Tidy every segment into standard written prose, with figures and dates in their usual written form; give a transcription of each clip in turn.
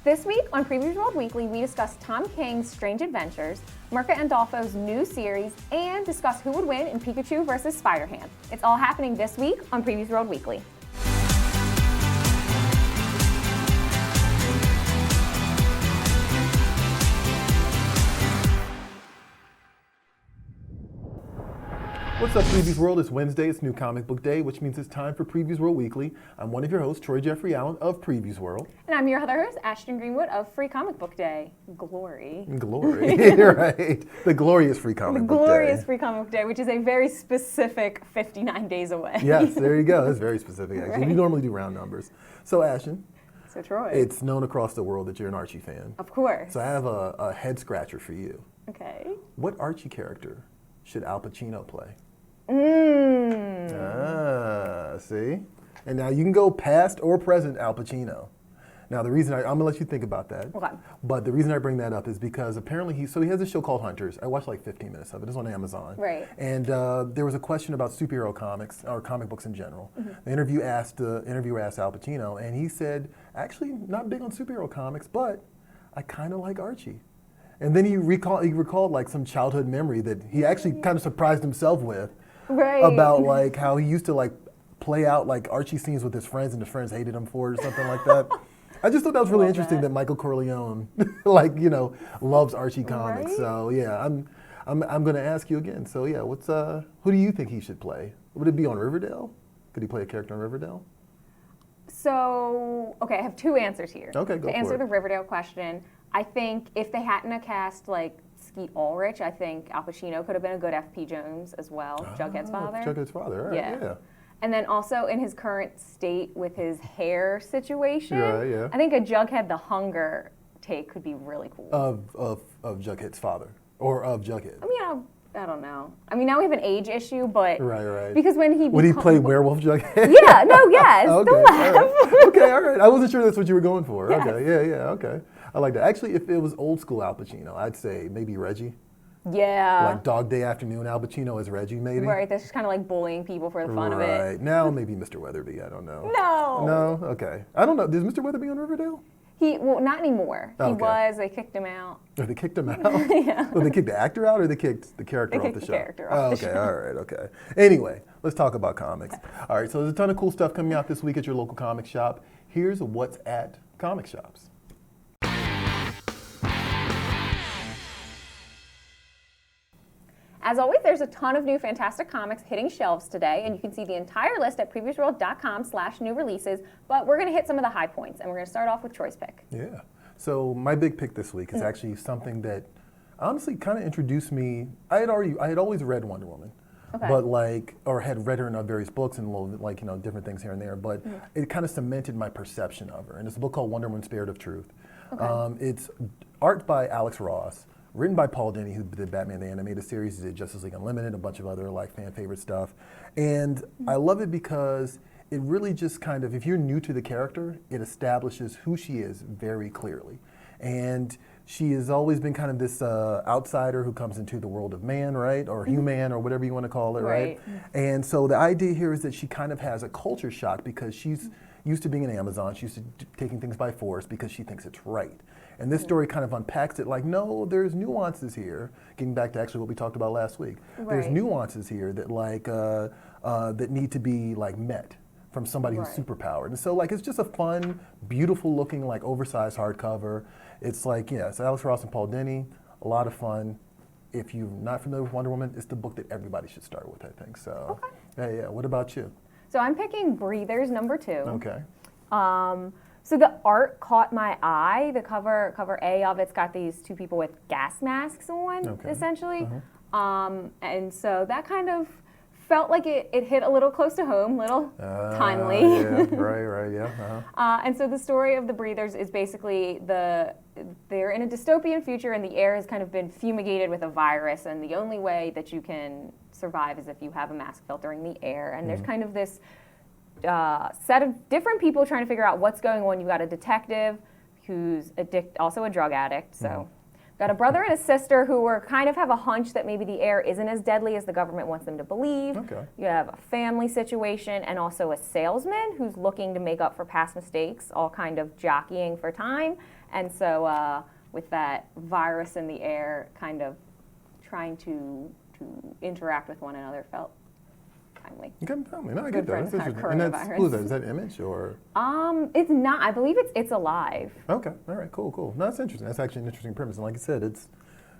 This week on Previews World Weekly, we discuss Tom King's Strange Adventures, Mirka Andolfo's new series, and discuss who would win in Pikachu versus Spider-Ham. It's all happening this week on Previews World Weekly. What's up, Previews World? It's Wednesday, it's New Comic Book Day, which means it's time for Previews World Weekly. I'm one of your hosts, Troy Jeffrey Allen of Previews World. And I'm your other host, Ashton Greenwood of Free Comic Book Day. Glory. Glory, right. The glorious Free Comic Book Day. The glorious Free Comic Book Day, which is a very specific 59 days away. Yes, there you go. That's very specific, actually. Right. We normally do round numbers. So, Ashton. So, Troy. It's known across the world that you're an Archie fan. Of course. So I have a head scratcher for you. Okay. What Archie character should Al Pacino play? See? And now you can go past or present Al Pacino. Now the reason I'm gonna let you think about that. Okay. But the reason I bring that up is because apparently he has a show called Hunters. I watched like 15 minutes of it. It's on Amazon. Right. And there was a question about superhero comics or comic books in general. Mm-hmm. The interviewer asked Al Pacino, and he said, actually not big on superhero comics, but I kind of like Archie. And then he recalled like some childhood memory that he actually kind of surprised himself with. Right. About like how he used to like play out like Archie scenes with his friends and his friends hated him for it or something like that. I just thought that was really interesting that Michael Corleone loves Archie comics. Right? So yeah, I'm going to ask you again. So yeah, who do you think he should play? Would it be on Riverdale? Could he play a character on Riverdale? So, okay, I have two answers here. Okay, go for it. To answer the Riverdale question, I think if they hadn't cast like Skeet Ulrich, I think Al Pacino could have been a good F.P. Jones as well, Jughead's father. Jughead's father, all right, yeah. And then also in his current state with his hair situation, yeah. I think a Jughead the Hunger take could be really cool. Of Jughead's father, or of Jughead? I mean, I don't know. I mean, now we have an age issue, but right. Because when he would he play Werewolf Jughead? Yeah, no, yes. Okay, Don't laugh. all right. Okay, all right. I wasn't sure that's what you were going for. Yes. Okay, yeah, okay. I like that. Actually, if it was old school Al Pacino, I'd say maybe Reggie. Yeah. Like Dog Day Afternoon, Al Pacino as Reggie, maybe. Right, that's just kind of like bullying people for the fun of it. Right. Now maybe Mr. Weatherby, I don't know. No. No? Okay. I don't know. Does Mr. Weatherby on Riverdale? Well, not anymore. Okay. They kicked him out. Oh, they kicked him out? Yeah. Well, they kicked the actor out or they kicked the character off the show? They kicked the character off the show. Okay, all right, okay. Anyway, let's talk about comics. All right, so there's a ton of cool stuff coming out this week at your local comic shop. Here's what's at comic shops. As always, there's a ton of new Fantastic Comics hitting shelves today, and you can see the entire list at previewsworld.com/new releases, but we're going to hit some of the high points, and we're going to start off with Troy's pick. Yeah. So my big pick this week is actually something that honestly kind of introduced me. I had always read Wonder Woman. Okay. But or had read her in various books and different things here and there, but it kind of cemented my perception of her. And it's a book called Wonder Woman: Spirit of Truth. Okay. It's art by Alex Ross, written by Paul Dini, who did Batman the Animated Series, he did Justice League Unlimited, a bunch of other fan favorite stuff. And I love it because it really just kind of, if you're new to the character, it establishes who she is very clearly. And she has always been kind of this outsider who comes into the world of man, right? Or human, or whatever you want to call it, right? And so the idea here is that she kind of has a culture shock because she's used to being an Amazon. She's used to taking things by force because she thinks it's right. And this story kind of unpacks it like, no, there's nuances here. Getting back to actually what we talked about last week. Right. There's nuances here that that need to be met from somebody who's superpowered. And so it's just a fun, beautiful looking oversized hardcover. It's it's Alex Ross and Paul Dini, a lot of fun. If you're not familiar with Wonder Woman, it's the book that everybody should start with, I think. So, yeah. What about you? So I'm picking Breathers #2. Okay. So the art caught my eye. The cover A of it's got these two people with gas masks on, essentially. And so that kind of felt like it hit a little close to home, little timely. Yeah, right, yeah. And so the story of the Breathers is basically they're in a dystopian future and the air has kind of been fumigated with a virus, and the only way that you can survive is if you have a mask filtering the air. And there's kind of this set of different people trying to figure out what's going on. You've got a detective who's also a drug addict, so got a brother and a sister who kind of have a hunch that maybe the air isn't as deadly as the government wants them to believe. Okay. You have a family situation and also a salesman who's looking to make up for past mistakes, all kind of jockeying for time. And so with that virus in the air, kind of trying to interact with one another felt timely. You can tell me. No, I Good get that. for That's interesting. And that's, coronavirus. who is that? Is that Image or? It's not. I believe it's alive. Okay. All right. Cool. No, that's interesting. That's actually an interesting premise. And like I said, it's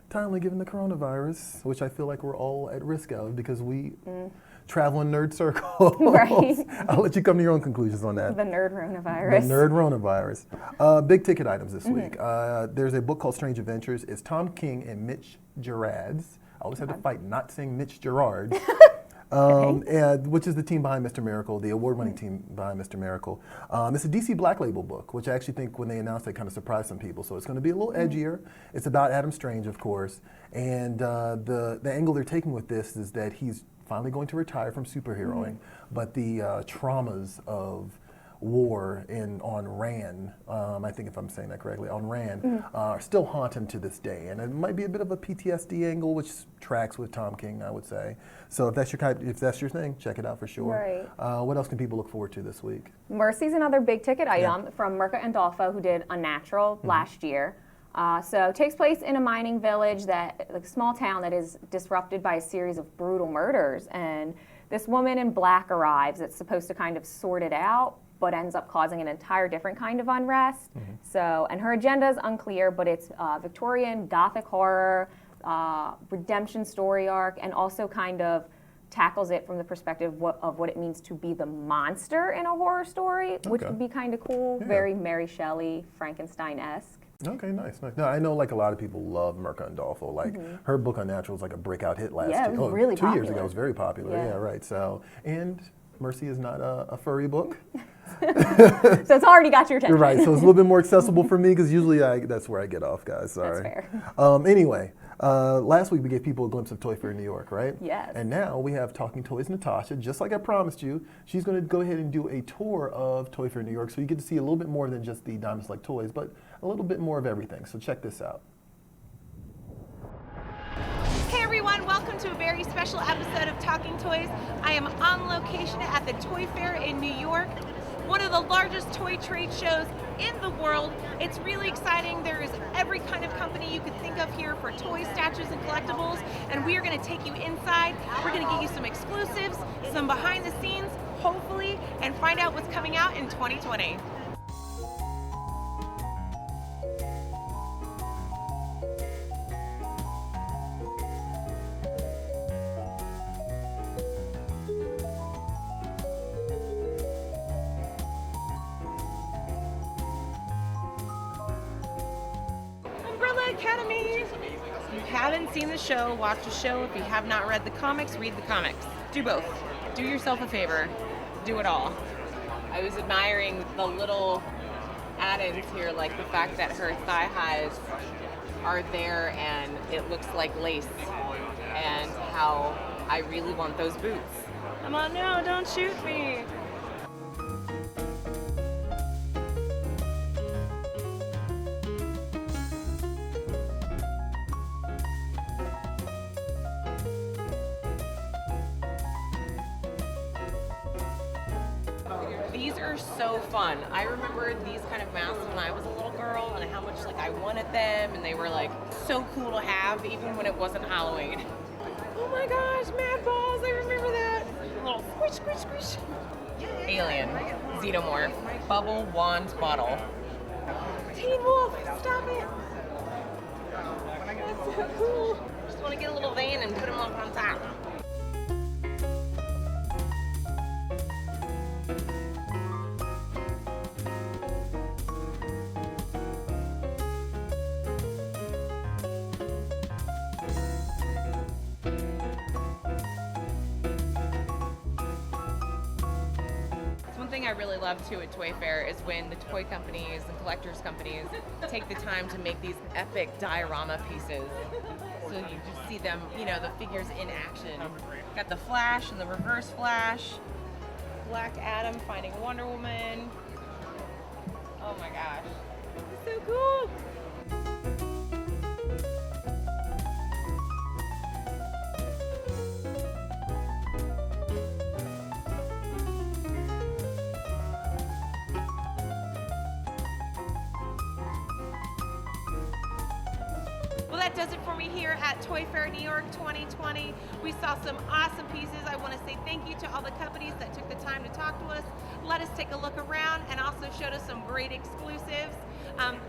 timely given the coronavirus, which I feel like we're all at risk of because we travel in nerd circles. Right. I'll let you come to your own conclusions on that. The nerd-ronavirus. The nerd-ronavirus. Big ticket items this week. There's a book called Strange Adventures. It's Tom King and Mitch Gerads. I always have to fight not saying Mitch Gerard. Which is the team behind Mr. Miracle, the award-winning team behind Mr. Miracle. It's a DC Black Label book, which I actually think when they announced it kind of surprised some people. So it's going to be a little edgier. It's about Adam Strange, of course. And the angle they're taking with this is that he's finally going to retire from superheroing, but the traumas of war on Rann, I think if I'm saying that correctly, on Rann, still haunt him to this day. And it might be a bit of a PTSD angle, which tracks with Tom King, I would say. So if that's your thing, check it out for sure. Right. What else can people look forward to this week? Mercy's another big ticket item from Mirka Andolfo, who did Unnatural last year. So it takes place in a mining village, like a small town that is disrupted by a series of brutal murders. And this woman in black arrives that's supposed to kind of sort it out, but ends up causing an entire different kind of unrest. So, and her agenda is unclear, but it's Victorian Gothic horror, redemption story arc, and also kind of tackles it from the perspective of what it means to be the monster in a horror story, which would be kind of cool. Yeah. Very Mary Shelley, Frankenstein-esque. Okay, nice. No, I know like a lot of people love Mirka Andolfo. Like her book Unnatural was like a breakout hit last year. Yeah, it was really 2 years ago. popular. It was very popular. Yeah, right. So, and Mercy is not a furry book. So it's already got your attention. You're right. So it's a little bit more accessible for me because usually that's where I get off, guys. Sorry. That's fair. Anyway, last week we gave people a glimpse of Toy Fair New York, right? Yes. And now we have Talking Toys Natasha, just like I promised you. She's going to go ahead and do a tour of Toy Fair New York, so you get to see a little bit more than just the Diamond Select toys, but a little bit more of everything. So check this out. Hey everyone, welcome to a very special episode of Talking Toys. I am on location at the Toy Fair in New York, one of the largest toy trade shows in the world. It's really exciting. There is every kind of company you could think of here for toys, statues, and collectibles, and we are going to take you inside. We're going to get you some exclusives, some behind the scenes, hopefully, and find out what's coming out in 2020. Academy. If you haven't seen the show, watch the show. If you have not read the comics, read the comics. Do both. Do yourself a favor. Do it all. I was admiring the little add-ins here, like the fact that her thigh highs are there and it looks like lace, and how I really want those boots. I'm on, no, don't shoot me. These are so fun. I remember these kind of masks when I was a little girl and how much like I wanted them, and they were like so cool to have even when it wasn't Halloween. Oh my gosh, Mad Balls, I remember that. A little squish, squish, squish. Alien, Xenomorph, Bubble Wand Bottle. Teen Wolf, stop it. That's so cool. Just want to get a little van and put him up on top. I really love too at Toy Fair is when the toy companies and collectors companies take the time to make these epic diorama pieces. So you just see them, you know, the figures in action. Got the Flash and the Reverse Flash, Black Adam finding Wonder Woman. Oh my gosh, it's so cool. that does it for me here at Toy Fair New York 2020. We saw some awesome pieces. I want to say thank you to all the companies that took the time to talk to us, let us take a look around, and also showed us some great exclusives.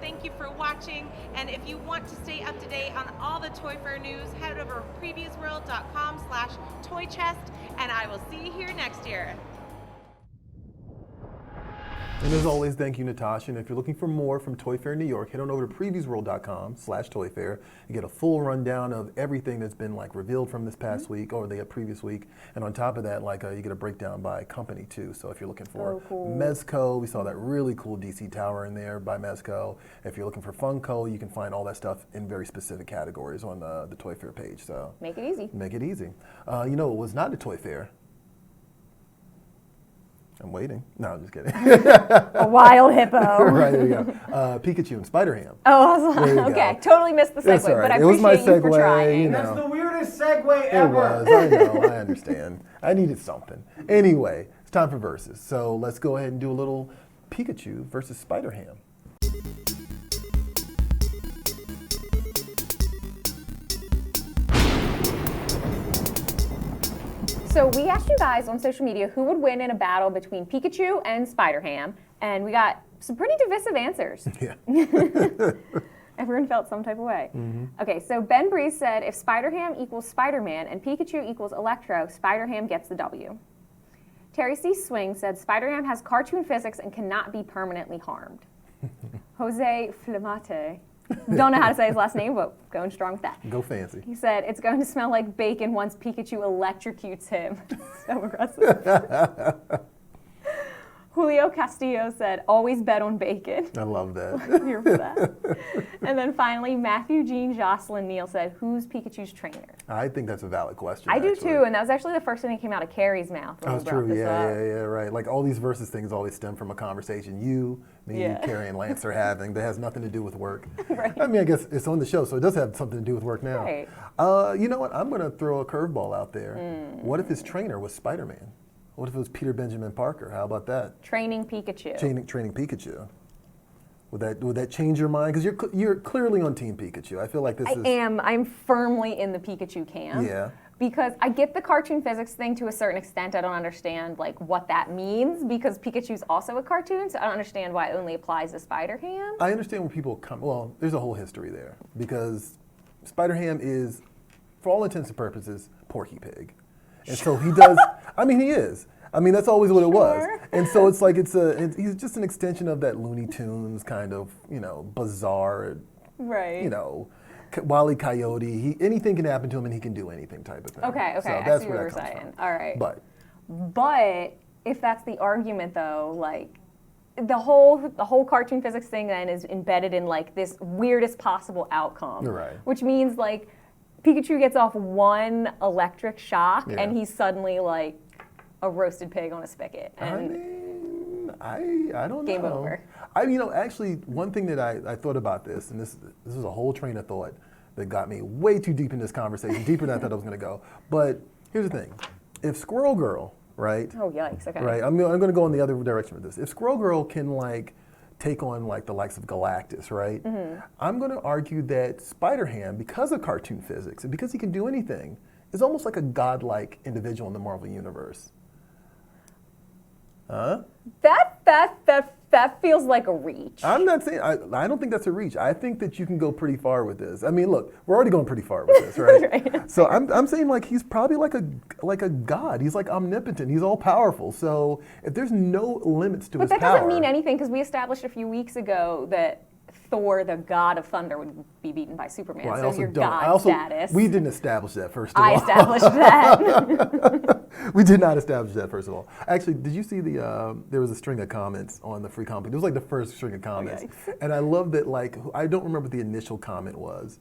Thank you for watching, and if you want to stay up to date on all the Toy Fair news, head over to PREVIEWSworld.com/toychest, and I will see you here next year. And as always, thank you, Natasha. And if you're looking for more from Toy Fair New York, head on over to PREVIEWSworld.com/toyfair. You get a full rundown of everything that's been revealed from this past week or the previous week. And on top of that, you get a breakdown by company too. So if you're looking for Mezco, we saw that really cool DC tower in there by Mezco. If you're looking for Funko, you can find all that stuff in very specific categories on the Toy Fair page. So make it easy. Make it easy. You know, it was not a Toy Fair. I'm waiting. No, I'm just kidding. A wild hippo. Right, there you go. Pikachu and Spider-Ham. Oh, okay. Go. Totally missed the segue, That's all right. but I it was my appreciate you segue, for trying. you know. That's the weirdest segue ever. It was. I know. I understand. I needed something. Anyway, it's time for versus. So let's go ahead and do a little Pikachu versus Spider-Ham. So we asked you guys on social media who would win in a battle between Pikachu and Spider-Ham, and we got some pretty divisive answers. Yeah. Everyone felt some type of way. Okay, so Ben Breeze said if Spider-Ham equals Spider-Man and Pikachu equals Electro, Spider-Ham gets the W. Terry C. Swing said Spider-Ham has cartoon physics and cannot be permanently harmed. Jose Flamate, don't know how to say his last name, but going strong with that. Go fancy. He said it's going to smell like bacon once Pikachu electrocutes him. So aggressive. Julio Castillo said, always bet on bacon. I love that. Here for that. And then finally, Matthew Jean Jocelyn Neal said, who's Pikachu's trainer? I think that's a valid question. I do actually. too, and that was actually the first thing that came out of Carrie's mouth. When That's we brought true. this Yeah, up. yeah, right. Like all these versus things always stem from a conversation you, me, Yeah. Carrie, and Lance are having that has nothing to do with work. Right. I mean, I guess it's on the show, so it does have something to do with work now. Right. You know what? I'm going to throw a curveball out there. What if his trainer was Spider-Man? What if it was Peter Benjamin Parker? How about that? Training Pikachu. Training Pikachu. Would that change your mind? Because you're clearly on Team Pikachu. I feel like this is. I'm firmly in the Pikachu camp. Yeah. Because I get the cartoon physics thing to a certain extent. I don't understand what that means because Pikachu's also a cartoon, so I don't understand why it only applies to Spider-Ham. I understand where people come. Well, there's a whole history there because Spider-Ham is, for all intents and purposes, Porky Pig, and so he does. I mean, he is. I mean, that's always what it was. And so it's like he's just an extension of that Looney Tunes kind of bizarre, Right. Wile E. Coyote. Anything can happen to him, and he can do anything type of thing. Okay. So I that's see where what that you're comes saying. from. All right. But if that's the argument, though, the whole cartoon physics thing then is embedded in this weirdest possible outcome. Right. Which means Pikachu gets off one electric shock Yeah. and he's suddenly a roasted pig on a spigot. I And mean, I don't know. Game over. Actually, one thing that I thought about this, and this was a whole train of thought that got me way too deep in this conversation, deeper than I thought I was going to go. But here's the thing: if Squirrel Girl, right? oh yikes! Okay. Right. I'm going to go in the other direction with this. If Squirrel Girl can take on the likes of Galactus, right? I'm going to argue that Spider-Ham, because of cartoon physics and because he can do anything, is almost like a godlike individual in the Marvel universe. Huh? That feels like a reach. I'm not saying, I don't think that's a reach. I think that you can go pretty far with this. I mean, look, we're already going pretty far with this, right? Right. So I'm saying he's probably like a god. He's omnipotent. He's all powerful. So if there's no limits to his But that power. doesn't mean anything because we established a few weeks ago that Thor, the god of thunder, would be beaten by Superman. Well, I so also your don't. god status. We didn't establish that, first of all. I established that. We did not establish that, first of all. Actually, did you see there was a string of comments on the free comic? It was the first string of comments. Okay. And I love that, I don't remember what the initial comment was,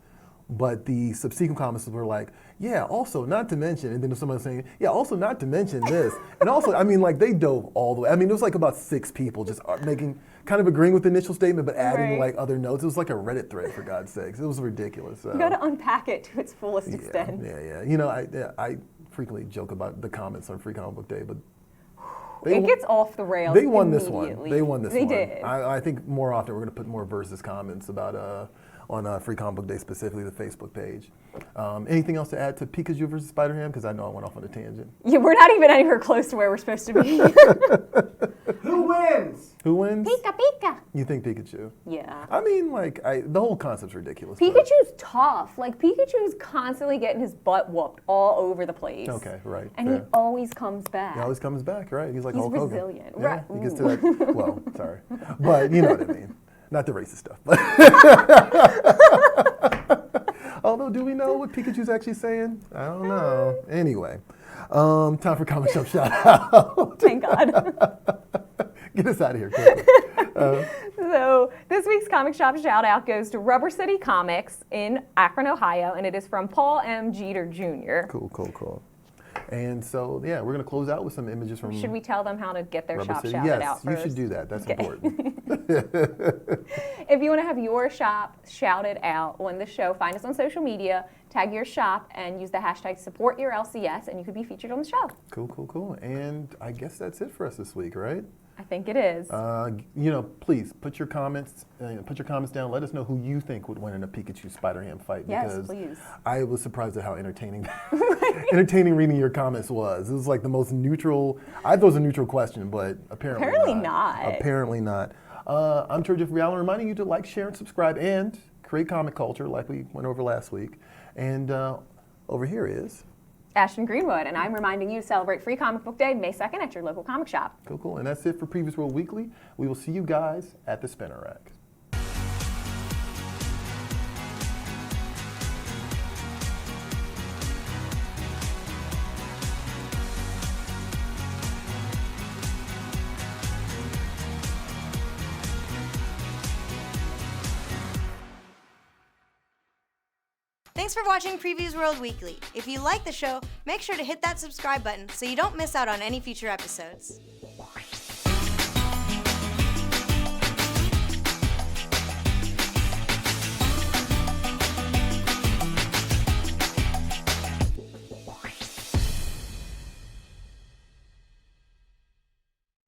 but the subsequent comments were yeah, also not to mention, and then someone was saying, yeah, also not to mention this. And also, I mean, they dove all the way. I mean, it was about 6 people just kind of agreeing with the initial statement, but adding Right. other notes. It was like a Reddit thread, for God's sakes. It was ridiculous. So. You got to unpack it to its fullest Yeah, extent. yeah. I frequently joke about the comments on Free Comic Book Day, but it gets off the rails. They won this one. immediately. They won this They one. did. I think more often we're going to put more versus comments about on Free Comic Book Day, specifically the Facebook page. Anything else to add to Pikachu versus Spider-Ham? Because I know I went off on a tangent. Yeah, we're not even anywhere close to where we're supposed to be. Who wins? Who wins? Pika Pika. You think Pikachu? Yeah. I mean, like, the whole concept's ridiculous. but- Pikachu's tough. Like, Pikachu's constantly getting his butt whooped all over the place. Okay, right. And fair. he always comes back. He always comes back, right? He's like He's Hulk Hogan. resilient. Yeah, Right. he gets to that. Well, sorry, but you know what I mean. Not the racist stuff. But although, do we know what Pikachu's actually saying? I don't know. Anyway, time for comic shop shout out. Thank God. Get us out of here quickly. So this week's comic shop shout out goes to Rubber City Comics in Akron, Ohio, and it is from Paul M. Jeter Jr. Cool. And so, yeah, we're going to close out with some images from Should we tell them how to get their Rubber shop City. shouted Yes, out you first? should do that. That's Okay. important. If you want to have your shop shouted out on the show, find us on social media, tag your shop, and use the hashtag #SupportYourLCS, and you could be featured on the show. Cool. And I guess that's it for us this week, right? I think it is. Please put your comments down. Let us know who you think would win in a Pikachu Spider-Ham fight. Yes, because please. I was surprised at how entertaining reading your comments was. It was like the most neutral. I thought it was a neutral question, but apparently not. Apparently not. I'm George Jeffrey Allen, reminding you to like, share, and subscribe, and create comic culture like we went over last week. And over here is Ashton Greenwood, and I'm reminding you to celebrate Free Comic Book Day May 2nd at your local comic shop. cool. And that's it for Previous World Weekly. We will see you guys at the Spinner Rack. Thanks for watching Previews World Weekly. If you like the show, make sure to hit that subscribe button so you don't miss out on any future episodes.